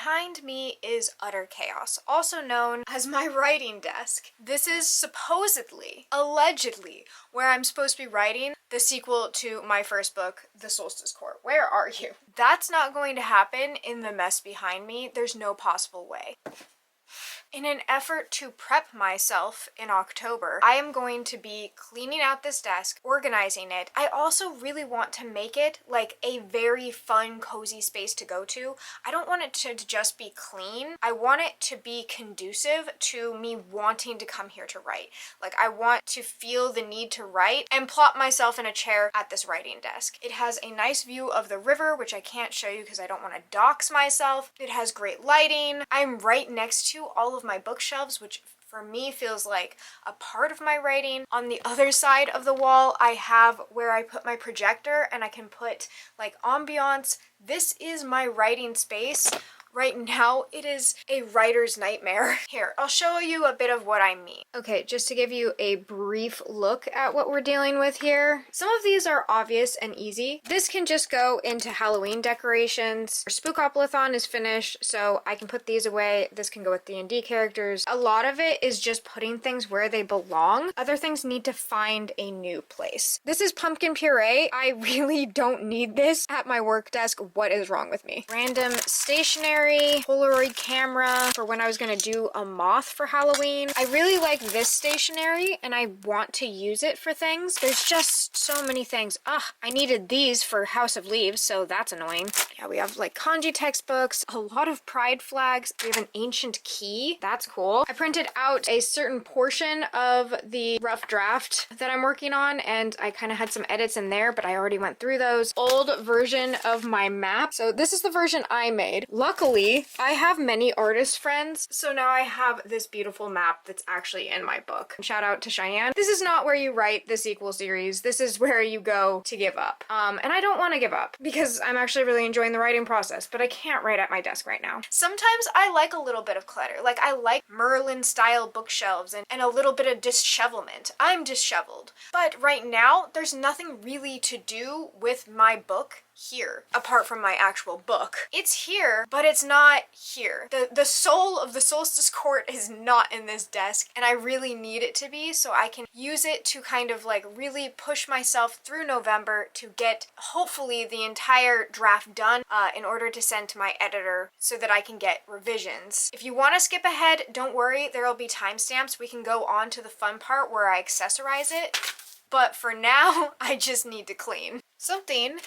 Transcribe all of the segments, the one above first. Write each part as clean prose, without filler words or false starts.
behind me is utter chaos, also known as my writing desk. This is supposedly, allegedly, where I'm supposed to be writing the sequel to my first book, The Solstice Court. Where are you? That's not going to happen in the mess behind me. There's no possible way. In an effort to prep myself in October, I am going to be cleaning out this desk, organizing it. I also really want to make it like a very fun, cozy space to go to. I don't want it to just be clean. I want it to be conducive to me wanting to come here to write. Like, I want to feel the need to write and plop myself in a chair at this writing desk. It has a nice view of the river, which I can't show you because I don't want to dox myself. It has great lighting. I'm right next to all of my bookshelves, which for me feels like a part of my writing. On the other side of the wall, I have where I put my projector and I can put like ambiance. This is my writing space. Right now, it is a writer's nightmare. Here, I'll show you a bit of what I mean. Okay, just to give you a brief look at what we're dealing with here. Some of these are obvious and easy. This can just go into Halloween decorations. Our Spookoplathon is finished, so I can put these away. This can go with D&D characters. A lot of it is just putting things where they belong. Other things need to find a new place. This is pumpkin puree. I really don't need this at my work desk. What is wrong with me? Random stationery, Polaroid camera for when I was gonna do a moth for Halloween. I really like this stationery and I want to use it for things. There's just so many things. I needed these for House of Leaves, so that's annoying. Yeah, we have like kanji textbooks, a lot of pride flags. We have an ancient key. That's cool. I printed out a certain portion of the rough draft that I'm working on and I kind of had some edits in there, but I already went through those. Old version of my map. So this is the version I made. Luckily, I have many artist friends, so now I have this beautiful map that's actually in my book. Shout out to Cheyenne. This is not where you write the sequel series. This is where you go to give up. And I don't want to give up because I'm actually really enjoying the writing process, but I can't write at my desk right now. Sometimes I like a little bit of clutter. Like, I like Merlin-style bookshelves and a little bit of dishevelment. I'm disheveled. But right now, there's nothing really to do with my book here, apart from my actual book. It's here, but it's not here. The soul of the Solstice Court is not in this desk, and I really need it to be so I can use it to kind of like really push myself through November to get hopefully the entire draft done in order to send to my editor so that I can get revisions. If you want to skip ahead, don't worry, there will be timestamps. We can go on to the fun part where I accessorize it, but for now, I just need to clean. Something,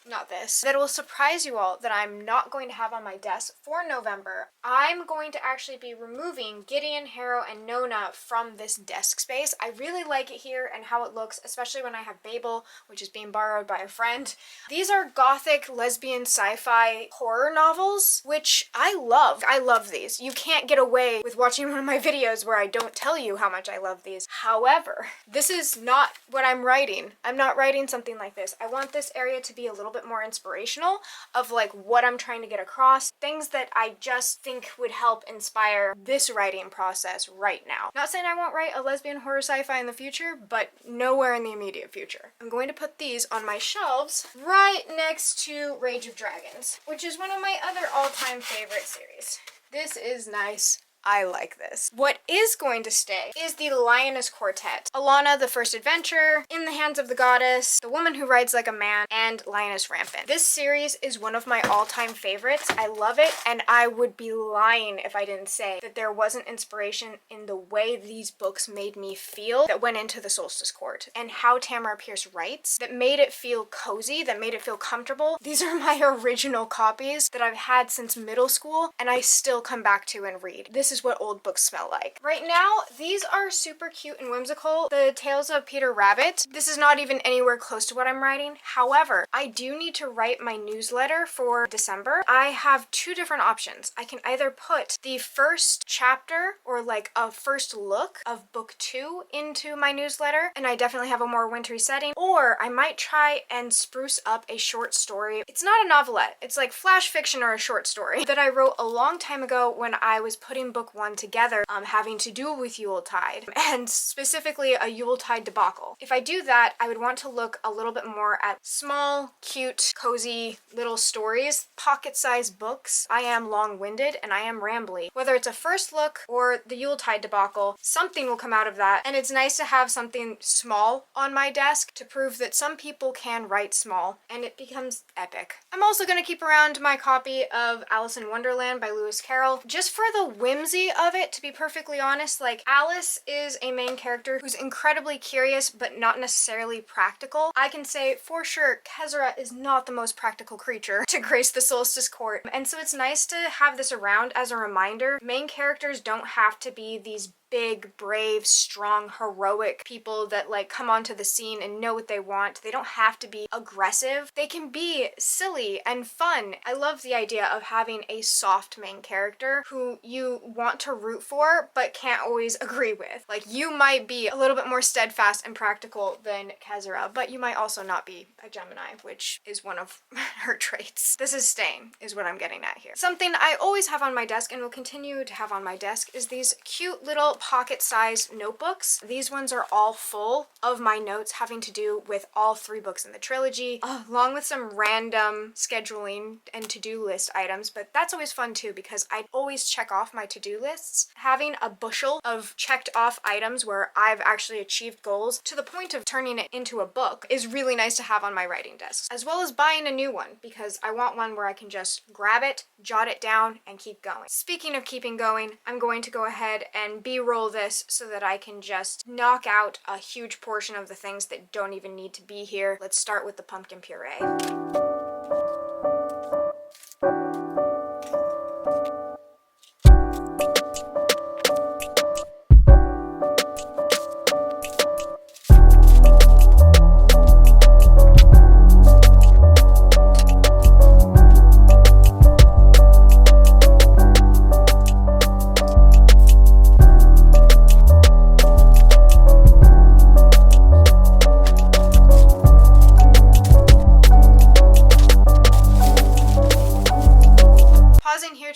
not this, that will surprise you all that I'm not going to have on my desk for November. I'm going to actually be removing Gideon, Harrow, and Nona from this desk space. I really like it here and how it looks, especially when I have Babel, which is being borrowed by a friend. These are gothic, lesbian, sci-fi horror novels, which I love. I love these. You can't get away with watching one of my videos where I don't tell you how much I love these. However, this is not what I'm writing. I'm not writing something like this. I want this area to be a little bit more inspirational of like what I'm trying to get across, things that I just think would help inspire this writing process right now. Not saying I won't write a lesbian horror sci-fi in the future, but nowhere in the immediate future. I'm going to put these on my shelves right next to Rage of Dragons, which is one of my other all-time favorite series. This is nice. I like this. What is going to stay is the Lioness Quartet. Alana, the First Adventure, In the Hands of the Goddess, The Woman Who Rides Like a Man, and Lioness Rampant. This series is one of my all-time favorites. I love it, and I would be lying if I didn't say that there wasn't inspiration in the way these books made me feel that went into the Solstice Court, and how Tamara Pierce writes that made it feel cozy, that made it feel comfortable. These are my original copies that I've had since middle school, and I still come back to and read. This is what old books smell like. Right now, these are super cute and whimsical. The Tales of Peter Rabbit. This is not even anywhere close to what I'm writing. However, I do need to write my newsletter for December. I have two different options. I can either put the first chapter or like a first look of book 2 into my newsletter, and I definitely have a more wintry setting, or I might try and spruce up a short story. It's not a novelette. It's like flash fiction or a short story that I wrote a long time ago when I was putting book book one together, having to do with Yuletide, and specifically a Yuletide debacle. If I do that, I would want to look a little bit more at small, cute, cozy little stories, pocket-sized books. I am long-winded and I am rambly. Whether it's a first look or the Yuletide debacle, something will come out of that, and it's nice to have something small on my desk to prove that some people can write small, and it becomes epic. I'm also going to keep around my copy of Alice in Wonderland by Lewis Carroll, just for the whimsy of it, to be perfectly honest. Like, Alice is a main character who's incredibly curious, but not necessarily practical. I can say for sure Kezra is not the most practical creature to grace the Solstice Court, and so it's nice to have this around as a reminder. Main characters don't have to be these big, brave, strong, heroic people that like come onto the scene and know what they want. They don't have to be aggressive. They can be silly and fun. I love the idea of having a soft main character who you want to root for but can't always agree with. Like, you might be a little bit more steadfast and practical than Kezra, but you might also not be a Gemini, which is one of her traits. This is staying, is what I'm getting at here. Something I always have on my desk and will continue to have on my desk is these cute little pocket-sized notebooks. These ones are all full of my notes having to do with all 3 books in the trilogy, along with some random scheduling and to-do list items, but that's always fun too because I always check off my to-do lists. Having a bushel of checked off items where I've actually achieved goals to the point of turning it into a book is really nice to have on my writing desk, as well as buying a new one because I want one where I can just grab it, jot it down, and keep going. Speaking of keeping going, I'm going to go ahead and B-roll this so that I can just knock out a huge portion of the things that don't even need to be here. Let's start with the pumpkin puree.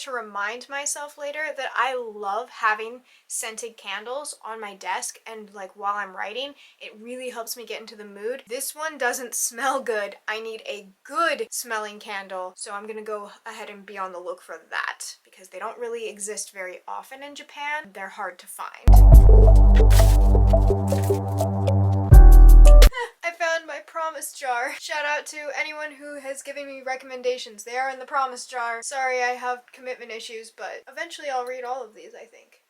To remind myself later that I love having scented candles on my desk, and like while I'm writing, it really helps me get into the mood. This one doesn't smell good. I need a good smelling candle, so I'm gonna go ahead and be on the look for that because they don't really exist very often in Japan. They're hard to find. I found my promise jar. Shout out to anyone who has given me recommendations. They are in the promise jar. Sorry, I have commitment issues, but eventually I'll read all of these, I think.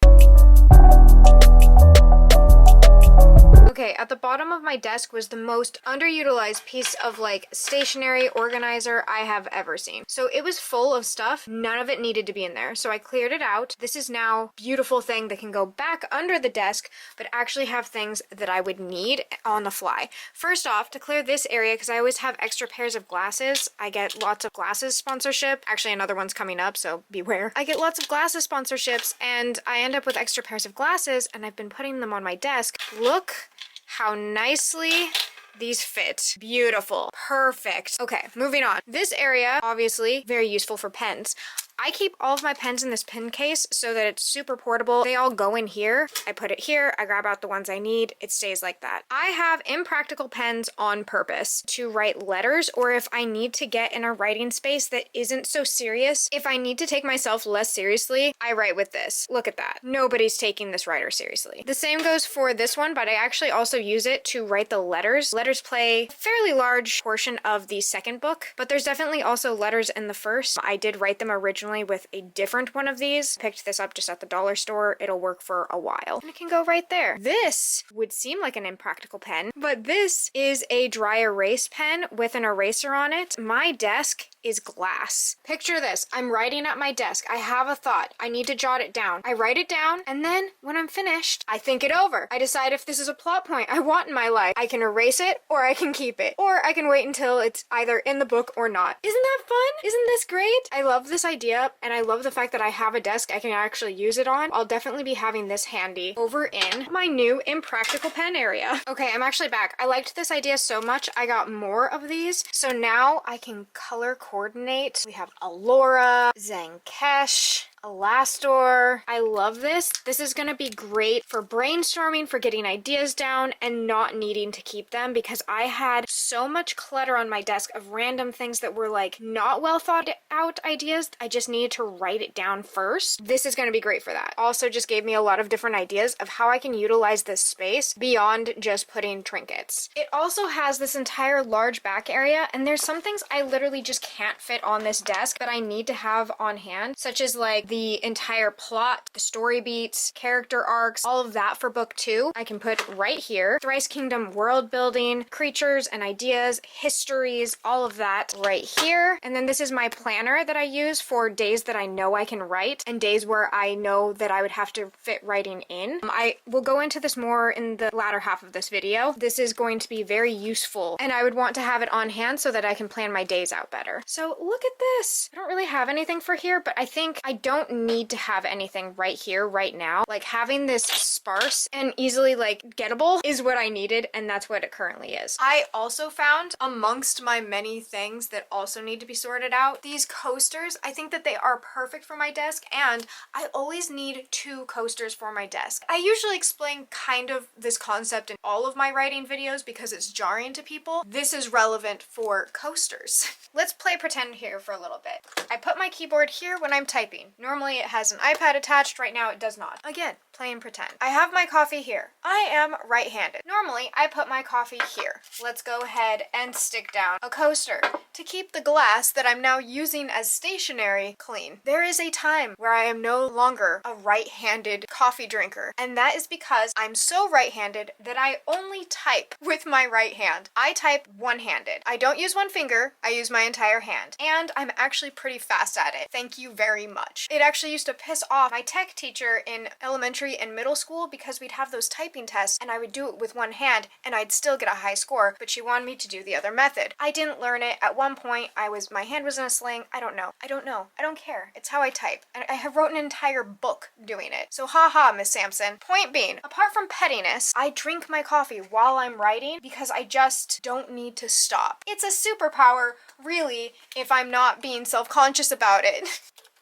Okay, at the bottom of my desk was the most underutilized piece of like stationery organizer I have ever seen. So it was full of stuff. None of it needed to be in there. So I cleared it out. This is now a beautiful thing that can go back under the desk, but actually have things that I would need on the fly. First off, to clear this area, because I always have extra pairs of glasses. I get lots of glasses sponsorship. Actually, another one's coming up, so beware. I get lots of glasses sponsorships, and I end up with extra pairs of glasses, and I've been putting them on my desk. Look how nicely these fit. Beautiful. Perfect. Okay, moving on. This area, obviously, very useful for pens. I keep all of my pens in this pen case so that it's super portable. They all go in here. I put it here. I grab out the ones I need. It stays like that. I have impractical pens on purpose to write letters, or if I need to get in a writing space that isn't so serious. If I need to take myself less seriously, I write with this. Look at that. Nobody's taking this writer seriously. The same goes for this one, but I actually also use it to write the letters. Letters play a fairly large portion of the second book, but there's definitely also letters in the first. I did write them originally with a different one of these. Picked this up just at the dollar store. It'll work for a while. And it can go right there. This would seem like an impractical pen, but this is a dry erase pen with an eraser on it. My desk is glass. Picture this. I'm writing at my desk. I have a thought. I need to jot it down. I write it down, and then when I'm finished, I think it over. I decide if this is a plot point I want in my life. I can erase it, or I can keep it, or I can wait until it's either in the book or not. Isn't that fun? Isn't this great? I love this idea, and I love the fact that I have a desk I can actually use it on. I'll definitely be having this handy over in my new impractical pen area. Okay, I'm actually back. I liked this idea so much, I got more of these, so now I can color coordinate. We have Alora, Zankesh, Elastor. I love this. This is going to be great for brainstorming, for getting ideas down, and not needing to keep them because I had so much clutter on my desk of random things that were like not well thought out ideas. I just needed to write it down first. This is going to be great for that. Also just gave me a lot of different ideas of how I can utilize this space beyond just putting trinkets. It also has this entire large back area, and there's some things I literally just can't fit on this desk that I need to have on hand, such as like the entire plot, the story beats, character arcs, all of that for book 2 I can put right here. Thrice Kingdom world building, creatures and ideas, histories, all of that right here. And then this is my planner that I use for days that I know I can write and days where I know that I would have to fit writing in. I will go into this more in the latter half of this video. This is going to be very useful and I would want to have it on hand so that I can plan my days out better. So look at this. I don't really have anything for here, but I think I don't need to have anything right here, right now. Like having this sparse and easily like gettable is what I needed, and that's what it currently is. I also found amongst my many things that also need to be sorted out, these coasters. I think that they are perfect for my desk, and I always need 2 coasters for my desk. I usually explain kind of this concept in all of my writing videos because it's jarring to people. This is relevant for coasters. Let's play pretend here for a little bit. I put my keyboard here when I'm typing. Normally it has an iPad attached, right now it does not. Again, playing pretend. I have my coffee here. I am right-handed. Normally I put my coffee here. Let's go ahead and stick down a coaster to keep the glass that I'm now using as stationery clean. There is a time where I am no longer a right-handed coffee drinker, and that is because I'm so right-handed that I only type with my right hand. I type one-handed. I don't use one finger, I use my entire hand, and I'm actually pretty fast at it. Thank you very much. It actually used to piss off my tech teacher in elementary and middle school because we'd have those typing tests and I would do it with one hand and I'd still get a high score, but she wanted me to do the other method. I didn't learn it. At one point, my hand was in a sling. I don't know. I don't care. It's how I type. And I have wrote an entire book doing it. So haha, Miss Sampson. Point being, apart from pettiness, I drink my coffee while I'm writing because I just don't need to stop. It's a superpower, really, if I'm not being self-conscious about it.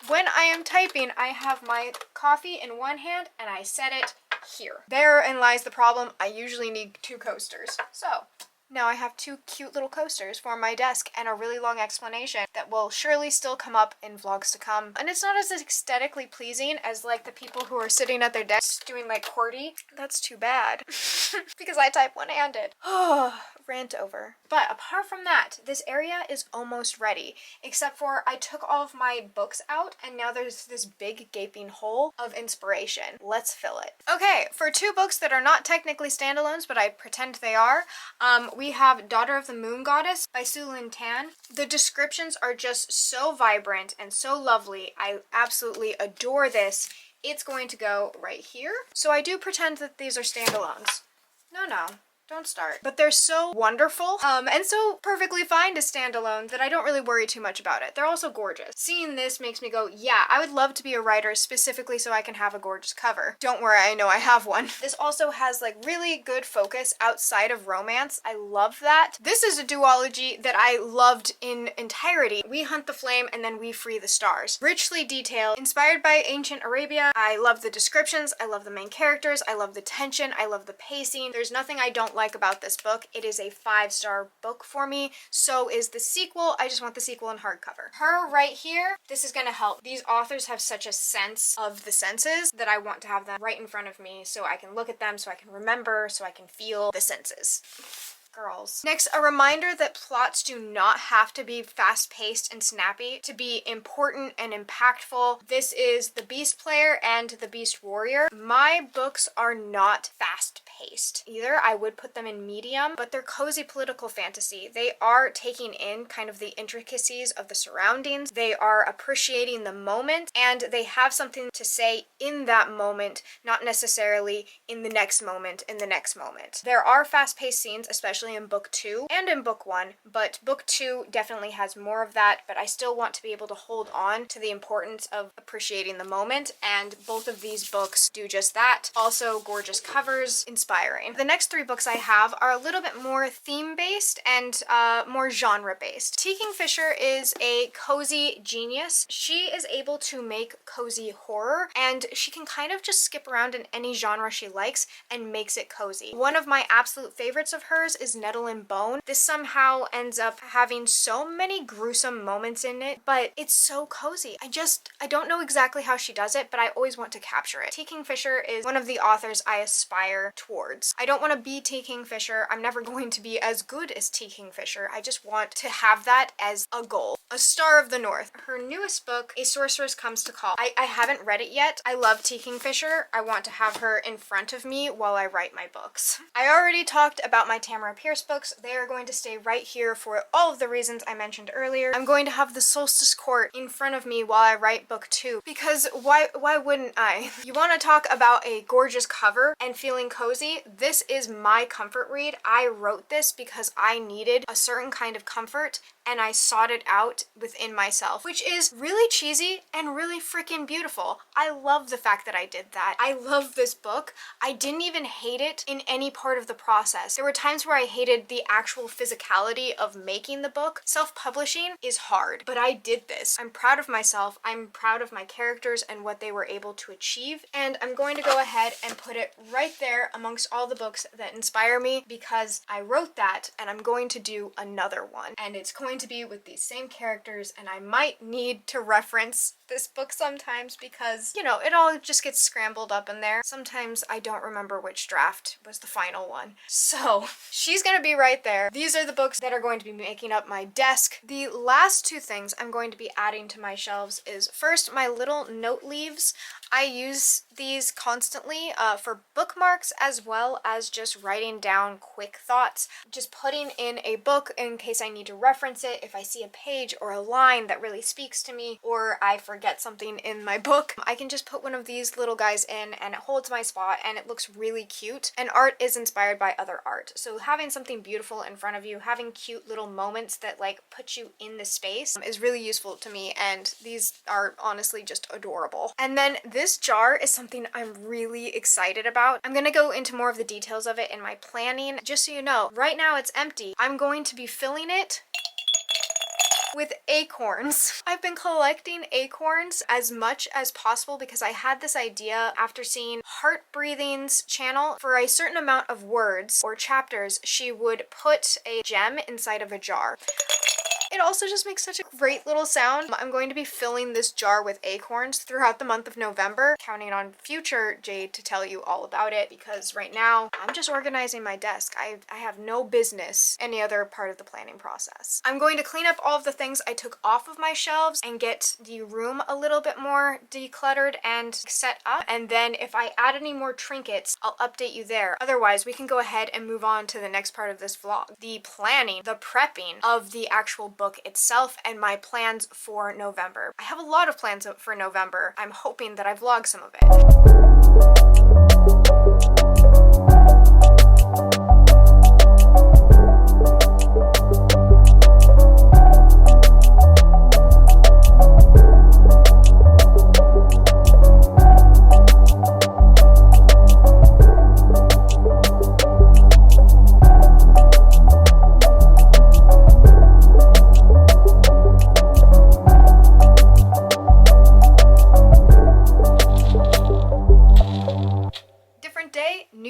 When I am typing, I have my coffee in one hand and I set it here. Therein lies the problem. I usually need 2 coasters. So now I have 2 cute little coasters for my desk and a really long explanation that will surely still come up in vlogs to come. And it's not as aesthetically pleasing as like the people who are sitting at their desks doing like QWERTY. That's too bad because I type one-handed. Oh, rant over. But apart from that, this area is almost ready, except for I took all of my books out and now there's this big gaping hole of inspiration. Let's fill it. Okay, for 2 books that are not technically standalones, but I pretend they are, we have Daughter of the Moon Goddess by Su Lin Tan. The descriptions are just so vibrant and so lovely. I absolutely adore this. It's going to go right here. So I do pretend that these are standalones. No. Don't start. But they're so wonderful, and so perfectly fine to stand alone that I don't really worry too much about it. They're also gorgeous. Seeing this makes me go, yeah, I would love to be a writer specifically so I can have a gorgeous cover. Don't worry, I know I have one. This also has like really good focus outside of romance. I love that. This is a duology that I loved in entirety. We hunt the flame and then we free the stars. Richly detailed, inspired by ancient Arabia. I love the descriptions. I love the main characters. I love the tension. I love the pacing. There's nothing I don't like about this book. It is a 5-star book for me. So is the sequel. I just want the sequel in hardcover. Her right here, this is going to help. These authors have such a sense of the senses that I want to have them right in front of me so I can look at them, so I can remember, so I can feel the senses. Girls. Next, a reminder that plots do not have to be fast-paced and snappy to be important and impactful. This is The Beast Player and The Beast Warrior. My books are not fast-paced either. I would put them in medium, but they're cozy political fantasy. They are taking in kind of the intricacies of the surroundings. They are appreciating the moment, and they have something to say in that moment, not necessarily in the next moment, There are fast-paced scenes, especially especially in book 2 and in book 1, but book 2 definitely has more of that, but I still want to be able to hold on to the importance of appreciating the moment, and both of these books do just that. Also gorgeous covers, inspiring. The next 3 books I have are a little bit more theme-based and more genre-based. T. Kingfisher is a cozy genius. She is able to make cozy horror, and she can kind of just skip around in any genre she likes and makes it cozy. One of my absolute favorites of hers is Nettle and Bone. This somehow ends up having so many gruesome moments in it, but it's so cozy. I don't know exactly how she does it, but I always want to capture it. T. Kingfisher is one of the authors I aspire towards. I don't want to be T. Kingfisher. I'm never going to be as good as T. Kingfisher. I just want to have that as a goal. A Star of the North. Her newest book, A Sorceress Comes to Call. I haven't read it yet. I love T. Kingfisher. I want to have her in front of me while I write my books. I already talked about my Tamara Pierce books. They are going to stay right here for all of the reasons I mentioned earlier. I'm going to have the Solstice Court in front of me while I write book 2, because why wouldn't I? You want to talk about a gorgeous cover and feeling cozy? This is my comfort read. I wrote this because I needed a certain kind of comfort, and I sought it out within myself, which is really cheesy and really freaking beautiful. I love the fact that I did that. I love this book. I didn't even hate it in any part of the process. There were times where I hated the actual physicality of making the book. Self-publishing is hard, but I did this. I'm proud of myself. I'm proud of my characters and what they were able to achieve, and I'm going to go ahead and put it right there amongst all the books that inspire me, because I wrote that and I'm going to do another one, and it's going to be with these same characters, and I might need to reference this book sometimes because, you know, it all just gets scrambled up in there. Sometimes I don't remember which draft was the final one. So she's gonna be right there. These are the books that are going to be making up my desk. The last 2 things I'm going to be adding to my shelves is, first, my little note leaves. I use these constantly for bookmarks, as well as just writing down quick thoughts. Just putting in a book in case I need to reference it, if I see a page or a line that really speaks to me, or I forget something in my book, I can just put one of these little guys in and it holds my spot and it looks really cute. And art is inspired by other art. So having something beautiful in front of you, having cute little moments that like put you in the space is really useful to me, and these are honestly just adorable. And then this jar is something I'm really excited about. I'm gonna go into more of the details of it in my planning. Just so you know, right now it's empty. I'm going to be filling it with acorns. I've been collecting acorns as much as possible because I had this idea after seeing Heart Breathing's channel. For a certain amount of words or chapters, she would put a gem inside of a jar. It also just makes such a great little sound. I'm going to be filling this jar with acorns throughout the month of November, counting on future Jade to tell you all about it, because right now I'm just organizing my desk. I have no business any other part of the planning process. I'm going to clean up all of the things I took off of my shelves and get the room a little bit more decluttered and set up, and then if I add any more trinkets, I'll update you there. Otherwise, we can go ahead and move on to the next part of this vlog. The planning, the prepping of the actual book itself, and my plans for November. I have a lot of plans for November. I'm hoping that I vlog some of it.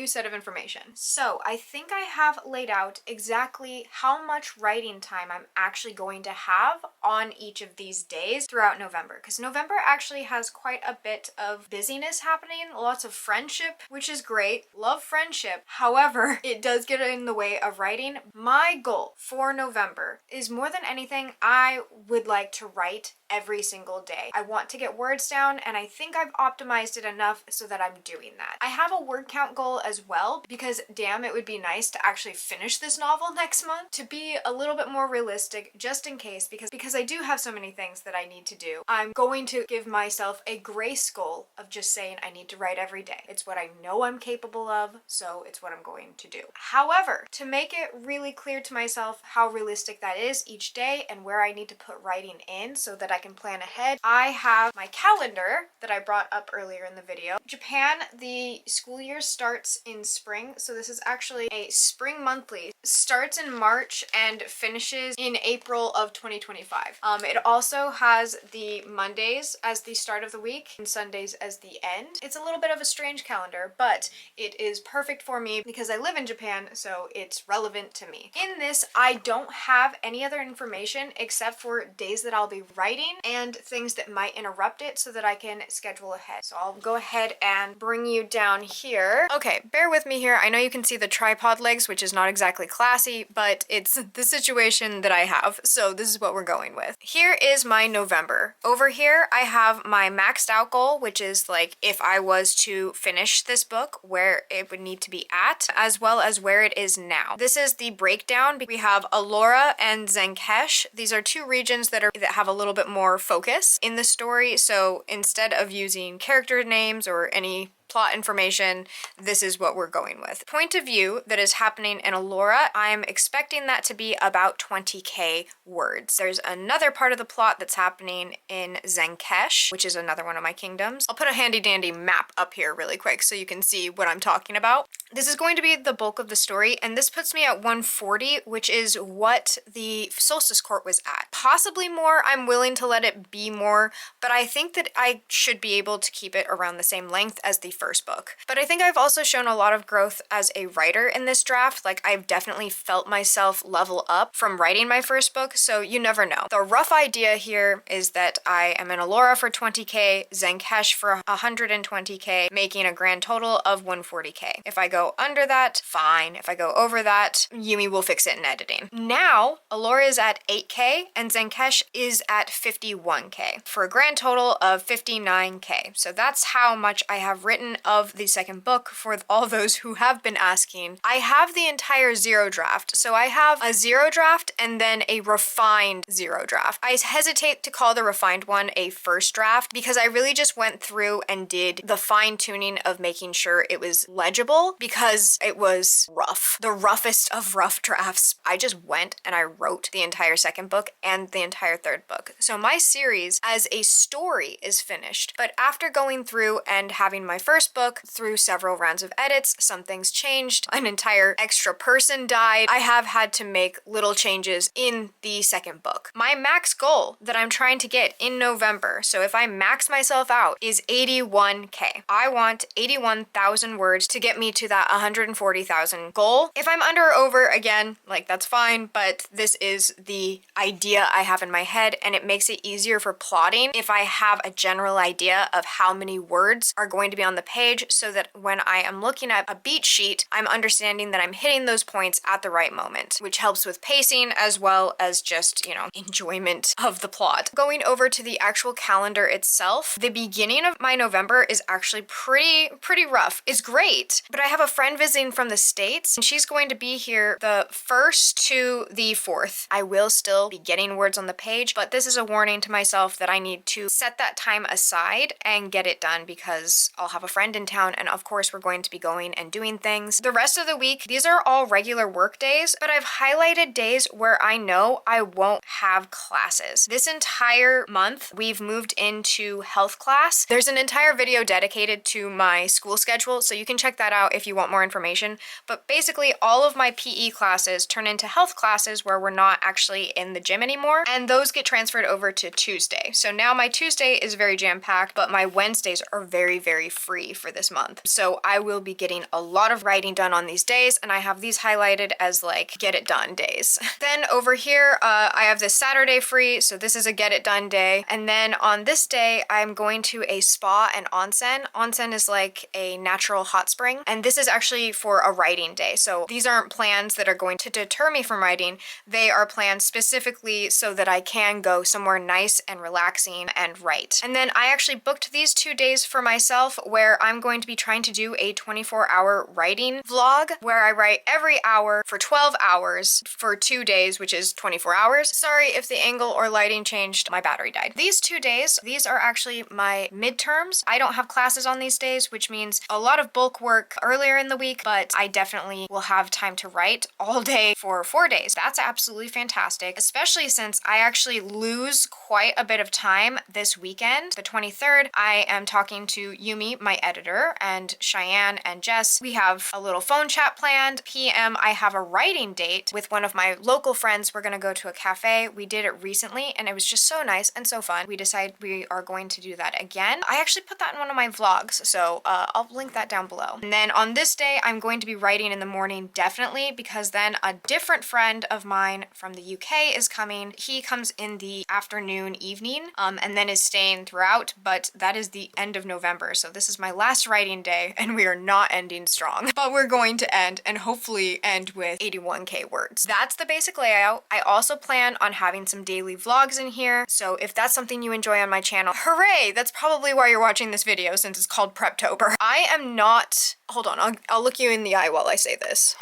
Set of information. So I think I have laid out exactly how much writing time I'm actually going to have on each of these days throughout November, because November actually has quite a bit of busyness happening, lots of friendship, which is great. Love friendship. However, it does get in the way of writing. My goal for November is, more than anything, I would like to write every single day. I want to get words down, and I think I've optimized it enough so that I'm doing that. I have a word count goal as well, because damn, it would be nice to actually finish this novel next month. To be a little bit more realistic, just in case, because I do have so many things that I need to do, I'm going to give myself a grace goal of just saying I need to write every day. It's what I know I'm capable of, so it's what I'm going to do. However, to make it really clear to myself how realistic that is each day and where I need to put writing in so that I can plan ahead, I have my calendar that I brought up earlier in the video. Japan, the school year starts in spring, so this is actually a spring monthly. Starts in March and finishes in April of 2025. It also has the Mondays as the start of the week and Sundays as the end. It's a little bit of a strange calendar, but it is perfect for me because I live in Japan, so it's relevant to me. In this, I don't have any other information except for days that I'll be writing and things that might interrupt it so that I can schedule ahead. So I'll go ahead and bring you down here. Okay, bear with me here. I know you can see the tripod legs, which is not exactly classy, but it's the situation that I have, so this is what we're going with. Here is my November. Over here, I have my maxed out goal, which is like if I was to finish this book, where it would need to be at, as well as where it is now. This is the breakdown. We have Alora and Zenkesh. These are two regions that have a little bit more focus in the story, so instead of using character names or any plot information, this is what we're going with. Point of view that is happening in Alora, I'm expecting that to be about 20k words. There's another part of the plot that's happening in Zenkesh, which is another one of my kingdoms. I'll put a handy dandy map up here really quick so you can see what I'm talking about. This is going to be the bulk of the story, and this puts me at 140, which is what the Solstice Court was at. Possibly more. I'm willing to let it be more, but I think that I should be able to keep it around the same length as the first book. But I think I've also shown a lot of growth as a writer in this draft. Like, I've definitely felt myself level up from writing my first book, so you never know. The rough idea here is that I am in Alora for 20k, Zenkesh for 120k, making a grand total of 140k. If I go under that, fine. If I go over that, Yumi will fix it in editing. Now, Alora is at 8k and Zenkesh is at 51k for a grand total of 59k. So that's how much I have written of the second book for all those who have been asking. I have the entire zero draft. So I have a zero draft and then a refined zero draft. I hesitate to call the refined one a first draft because I really just went through and did the fine tuning of making sure it was legible because it was rough. The roughest of rough drafts. I just went and I wrote the entire second book and the entire third book. So my series as a story is finished, but after going through and having my first book through several rounds of edits, some things changed, an entire extra person died. I have had to make little changes in the second book. My max goal that I'm trying to get in November, so if I max myself out, is 81k. I want 81,000 words to get me to that 140,000 goal. If I'm under or over, again, like that's fine, but this is the idea I have in my head, and it makes it easier for plotting if I have a general idea of how many words are going to be on the page, so that when I am looking at a beat sheet, I'm understanding that I'm hitting those points at the right moment, which helps with pacing as well as just, enjoyment of the plot. Going over to the actual calendar itself, the beginning of my November is actually pretty rough. It's great, but I have a friend visiting from the States, and she's going to be here the 1st to the 4th. I will still be getting words on the page, but this is a warning to myself that I need to set that time aside and get it done because I'll have a friend in town, and of course we're going to be going and doing things. The rest of the week, these are all regular work days, but I've highlighted days where I know I won't have classes. This entire month, we've moved into health class. There's an entire video dedicated to my school schedule, so you can check that out if you want more information. But basically, all of my PE classes turn into health classes where we're not actually in the gym anymore, and those get transferred over to Tuesday. So now my Tuesday is very jam-packed, but my Wednesdays are very, very free. free for this month. So I will be getting a lot of writing done on these days, and I have these highlighted as like get it done days. Then over here, I have this Saturday free, so this is a get it done day. And then on this day, I'm going to a spa and onsen. Onsen is like a natural hot spring, and this is actually for a writing day. So these aren't plans that are going to deter me from writing. They are planned specifically so that I can go somewhere nice and relaxing and write. And then I actually booked these 2 days for myself where I'm going to be trying to do a 24-hour writing vlog where I write every hour for 12 hours for 2 days, which is 24 hours. Sorry if the angle or lighting changed, my battery died. These 2 days, these are actually my midterms. I don't have classes on these days, which means a lot of bulk work earlier in the week, but I definitely will have time to write all day for 4 days. That's absolutely fantastic, especially since I actually lose quite a bit of time this weekend. The 23rd, I am talking to Yumi, my editor, and Cheyenne and Jess. We have a little phone chat planned. PM, I have a writing date with one of my local friends. We're gonna go to a cafe. We did it recently and it was just so nice and so fun. We decided we are going to do that again. I actually put that in one of my vlogs, so I'll link that down below. And then on this day, I'm going to be writing in the morning, definitely, because then a different friend of mine from the UK is coming. He comes in the afternoon, evening, and then is staying throughout, but that is the end of November. So this is my last writing day and we are not ending strong, but we're going to end and hopefully end with 81K words. That's the basic layout. I also plan on having some daily vlogs in here. So if that's something you enjoy on my channel, hooray! That's probably why you're watching this video since it's called Preptober. I am not, hold on, I'll look you in the eye while I say this.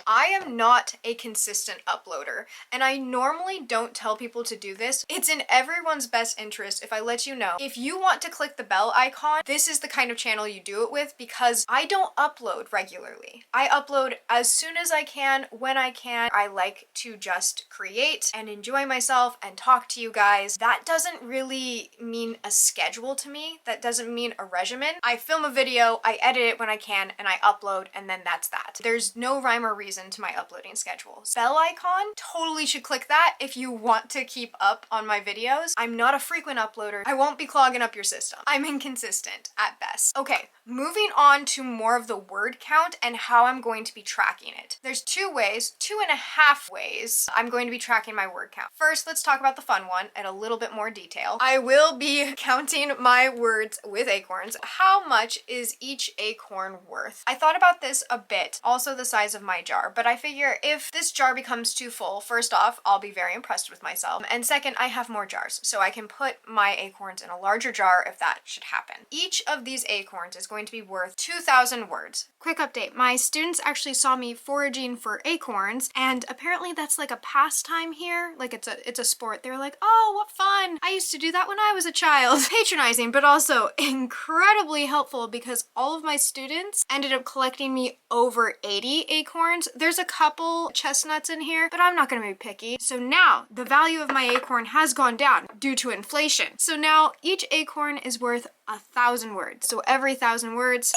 I am not a consistent uploader, and I normally don't tell people to do this. It's in everyone's best interest if I let you know. If you want to click the bell icon, this is the kind of channel you do it with, because I don't upload regularly. I upload as soon as I can, when I can. I like to just create and enjoy myself and talk to you guys. That doesn't really mean a schedule to me. That doesn't mean a regimen. I film a video, I edit it when I can, and I upload, and then that's that. There's no rhyme or reason to my uploading schedules. Bell icon, totally should click that if you want to keep up on my videos. I'm not a frequent uploader. I won't be clogging up your system. I'm inconsistent at best. Okay, moving on to more of the word count and how I'm going to be tracking it. There's 2 ways, 2.5 ways I'm going to be tracking my word count. First, let's talk about the fun one in a little bit more detail. I will be counting my words with acorns. How much is each acorn worth? I thought about this a bit, also the size of my jar, but I figure if this jar becomes too full, first off, I'll be very impressed with myself, and second, I have more jars, so I can put my acorns in a larger jar if that should happen. Each of these acorns is going to be worth 2,000 words. Quick update, my students actually saw me foraging for acorns, and apparently that's like a pastime here, like it's a sport. They're like, oh, what fun! I used to do that when I was a child. Patronizing, but also incredibly helpful because all of my students ended up collecting me over 80 acorns. There's a couple chestnuts in here, but I'm not gonna be picky. So now the value of my acorn has gone down due to inflation. So now each acorn is worth 1,000 words. So every 1,000 words,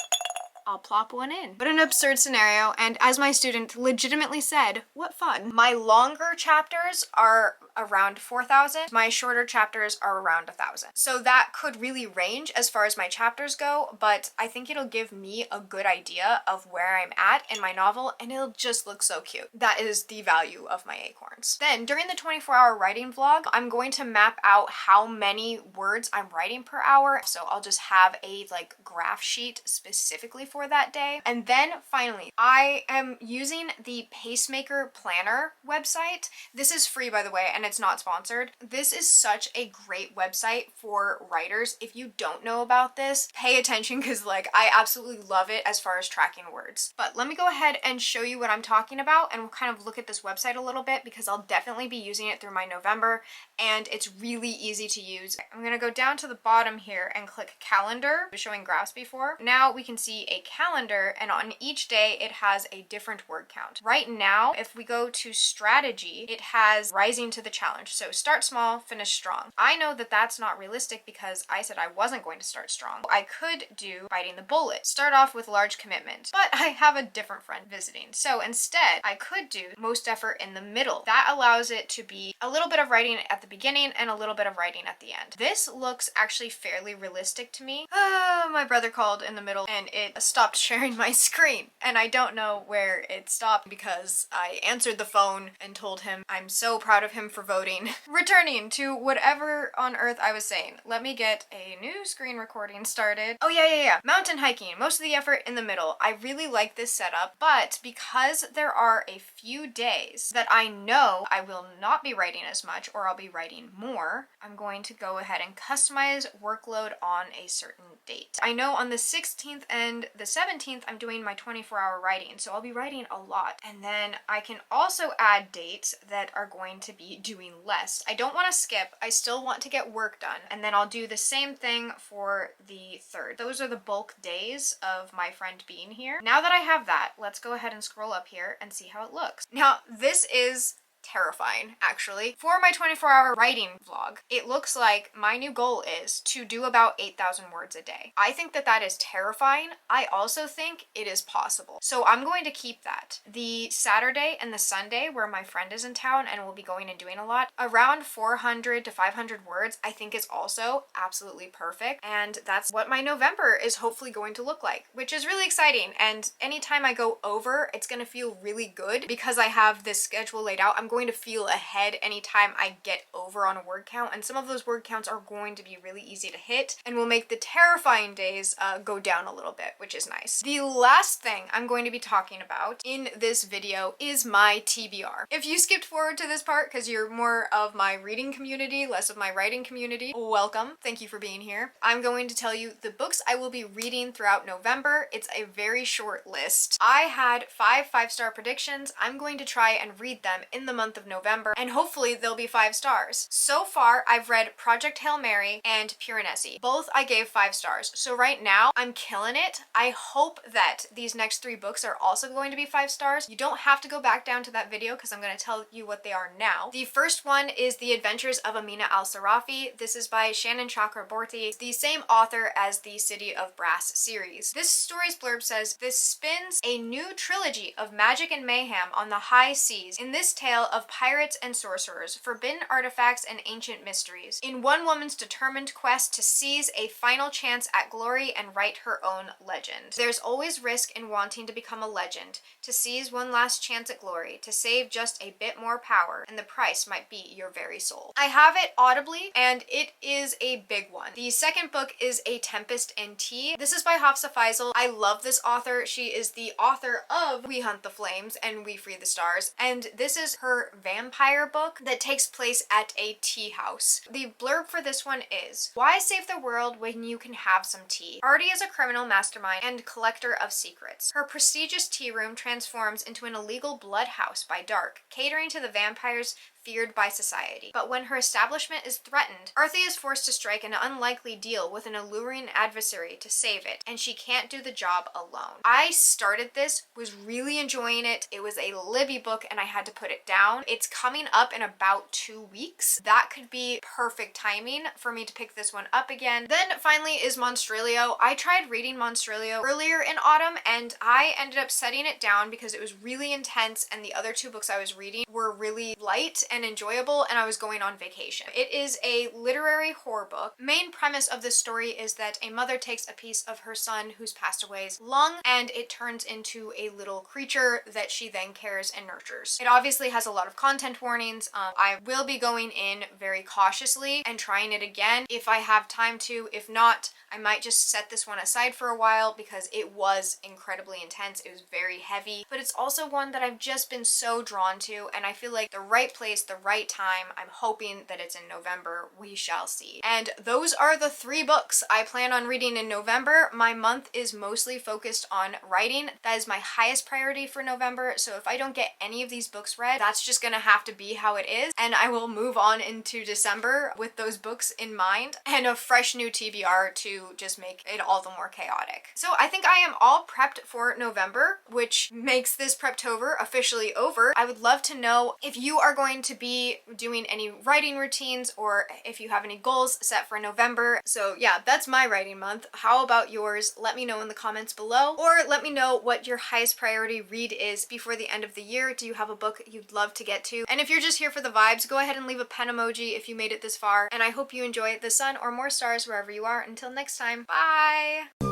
I'll plop one in. But an absurd scenario, and as my student legitimately said, what fun. My longer chapters are around 4,000. My shorter chapters are around 1,000. So that could really range as far as my chapters go, but I think it'll give me a good idea of where I'm at in my novel, and it'll just look so cute. That is the value of my acorns. Then during the 24-hour writing vlog, I'm going to map out how many words I'm writing per hour. So I'll just have a like graph sheet specifically for that day. And then finally, I am using the Pacemaker Planner website. This is free, by the way, and it's not sponsored. This is such a great website for writers. If you don't know about this, pay attention because like I absolutely love it as far as tracking words. But let me go ahead and show you what I'm talking about, and we'll kind of look at this website a little bit because I'll definitely be using it through my November, and it's really easy to use. I'm gonna go down to the bottom here and click calendar. I was showing graphs before. Now we can see a calendar, and on each day it has a different word count. Right now, if we go to strategy, it has rising to the challenge. So start small, finish strong. I know that that's not realistic because I said I wasn't going to start strong. I could do biting the bullet, start off with large commitment, but I have a different friend visiting. So instead, I could do most effort in the middle. That allows it to be a little bit of writing at the beginning and a little bit of writing at the end. This looks actually fairly realistic to me. My brother called in the middle and it stopped sharing my screen, and I don't know where it stopped because I answered the phone and told him I'm so proud of him for voting. Returning to whatever on earth I was saying. Let me get a new screen recording started. Oh yeah. Mountain hiking, most of the effort in the middle. I really like this setup, but because there are a few days that I know I will not be writing as much or I'll be writing more, I'm going to go ahead and customize workload on a certain date. I know on the 16th and the 17th I'm doing my 24-hour writing, so I'll be writing a lot. And then I can also add dates that are going to be doing less. I don't want to skip, I still want to get work done, and then I'll do the same thing for the 3rd. Those are the bulk days of my friend being here. Now that I have that, let's go ahead and scroll up here and see how it looks. Now, this is terrifying, actually. For my 24-hour writing vlog, it looks like my new goal is to do about 8,000 words a day. I think that that is terrifying. I also think it is possible. So I'm going to keep that. The Saturday and the Sunday where my friend is in town and we'll be going and doing a lot, around 400 to 500 words I think is also absolutely perfect. And that's what my November is hopefully going to look like, which is really exciting. And anytime I go over, it's going to feel really good because I have this schedule laid out. I'm going to feel ahead anytime I get over on a word count, and some of those word counts are going to be really easy to hit and will make the terrifying days go down a little bit, which is nice. The last thing I'm going to be talking about in this video is my TBR. If you skipped forward to this part because you're more of my reading community, less of my writing community, welcome. Thank you for being here. I'm going to tell you the books I will be reading throughout November. It's a very short list. I had 5 5-star predictions. I'm going to try and read them in the month of November, and hopefully they'll be 5 stars. So far, I've read Project Hail Mary and Piranesi. Both I gave 5 stars. So right now, I'm killing it. I hope that these next 3 books are also going to be 5 stars. You don't have to go back down to that video because I'm going to tell you what they are now. The first one is The Adventures of Amina Al-Sarafi. This is by Shannon Chakraborty, the same author as the City of Brass series. This story's blurb says, "This spins a new trilogy of magic and mayhem on the high seas. In this tale of pirates and sorcerers, forbidden artifacts and ancient mysteries, in one woman's determined quest to seize a final chance at glory and write her own legend. There's always risk in wanting to become a legend, to seize one last chance at glory, to save just a bit more power, and the price might be your very soul." I have it audibly, and it is a big one. The second book is A Tempest in Tea. This is by Hafsa Faisal. I love this author. She is the author of We Hunt the Flames and We Free the Stars, and this is her vampire book that takes place at a tea house. The blurb for this one is, "Why save the world when you can have some tea? Artie is a criminal mastermind and collector of secrets. Her prestigious tea room transforms into an illegal blood house by dark, catering to the vampires feared by society. But when her establishment is threatened, Arthie is forced to strike an unlikely deal with an alluring adversary to save it, and she can't do the job alone." I started this, was really enjoying it. It was a Libby book and I had to put it down. It's coming up in about 2 weeks. That could be perfect timing for me to pick this one up again. Then finally is Monstrilio. I tried reading Monstrilio earlier in autumn and I ended up setting it down because it was really intense and the other 2 books I was reading were really light and enjoyable, and I was going on vacation. It is a literary horror book. Main premise of this story is that a mother takes a piece of her son who's passed away's lung and it turns into a little creature that she then cares and nurtures. It obviously has a lot of content warnings. I will be going in very cautiously and trying it again if I have time to. If not, I might just set this one aside for a while because it was incredibly intense. It was very heavy, but it's also one that I've just been so drawn to, and I feel like the right place, the right time. I'm hoping that it's in November. We shall see. And those are the 3 books I plan on reading in November. My month is mostly focused on writing. That is my highest priority for November, so if I don't get any of these books read, that's just gonna have to be how it is, and I will move on into December with those books in mind and a fresh new TBR to to just make it all the more chaotic. So I think I am all prepped for November, which makes this Preptober officially over. I would love to know if you are going to be doing any writing routines or if you have any goals set for November. So yeah, that's my writing month. How about yours? Let me know in the comments below, or let me know what your highest priority read is before the end of the year. Do you have a book you'd love to get to? And if you're just here for the vibes, go ahead and leave a pen emoji if you made it this far. And I hope you enjoy the sun or more stars wherever you are. Until next time, bye!